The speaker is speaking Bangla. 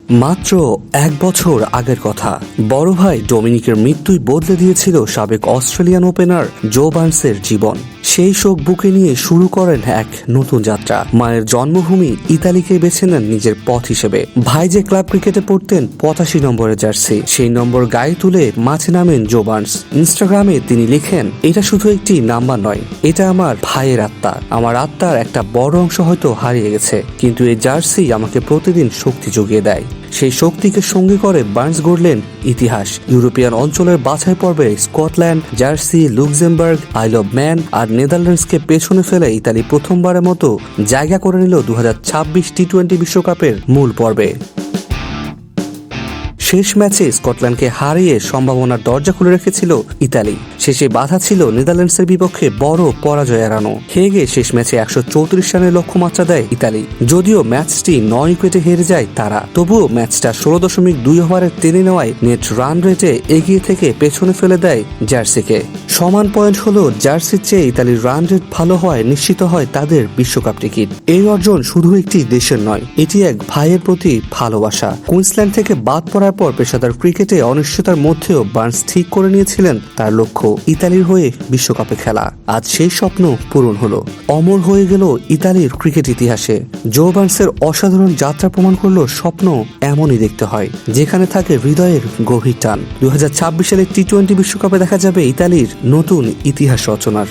মাত্র 1 বছর আগের কথা, বড় ভাই ডোমিনিকের মৃত্যুই বদলে দিয়েছিল সাবেক অস্ট্রেলিয়ান ওপেনার জো বার্নসের জীবন। সেই শোক বুকে নিয়ে শুরু করেন এক নতুন যাত্রা। মায়ের জন্মভূমি ইতালিকে বেছে নেন নিজের পথ হিসেবে। ভাই যে ক্লাব ক্রিকেটে পড়তেন 85 নম্বরের জার্সি, সেই নম্বর গায়ে তুলে মাঠে নামেন জো বার্নস। ইনস্টাগ্রামে তিনি লিখেন, এটা শুধু একটি নাম্বার নয়, এটা আমার ভাইয়ের আত্মা। আমার আত্মার একটা বড় অংশ হয়তো হারিয়ে গেছে, কিন্তু এই জার্সি আমাকে প্রতিদিন শক্তি জুগিয়ে দেয়। সেই শক্তিকে সঙ্গী করে বার্নস গড়লেন ইতিহাস। ইউরোপিয়ান অঞ্চলের বাছাই পর্বে স্কটল্যান্ড, জার্সি, লুক্সেমবার্গ, আইল অব ম্যান আর নেদারল্যান্ডসকে পেছনে ফেলে ইতালি প্রথমবারের মতো জায়গা করে নিল 2026 টি-20 বিশ্বকাপের মূল পর্বে। শেষ ম্যাচে স্কটল্যান্ডকে হারিয়ে সম্ভাবনার দরজা খুলে রেখেছিল ইতালি। শেষে বাধা ছিল নেদারল্যান্ডসের বিপক্ষে বড় পরাজয় এড়ানো। হেগে শেষ ম্যাচে 134 রানের লক্ষ্যমাত্রা দেয় ইতালি। যদিও ম্যাচটি 9 উইকেটে হেরে যায় তারা, তবুও ম্যাচটা 16.2 ওভারে টেনে নেওয়ায় নেট রান রেটে এগিয়ে থেকে পেছনে ফেলে দেয় জার্সিকে। সমান পয়েন্ট হলো জার্সির চেয়ে ইতালির রান রেট ভালো হয়, নিশ্চিত হয় তাদের বিশ্বকাপ টিকিট। এই অর্জন শুধু একটি দেশের নয়, এটি এক ভাইয়ের প্রতি ভালোবাসা। কুইন্সল্যান্ড থেকে বাদ পড়ার পর পেশাদার ক্রিকেটে অনিশ্চয়তার মধ্যেও বার্নস ঠিক করে নিয়েছিলেন তার লক্ষ্য ইতালির হয়ে বিশ্বকাপে খেলা। আজ সেই স্বপ্ন পূরণ হলো, অমর হয়ে গেল ইতালির ক্রিকেট ইতিহাসে। জো বার্নসের অসাধারণ যাত্রা প্রমাণ করলো স্বপ্ন এমনই দেখতে হয়, যেখানে থাকে হৃদয়ের গভীর টান। 2026 সালের টি-20 বিশ্বকাপে দেখা যাবে ইতালির নতুন ইতিহাস রচনার।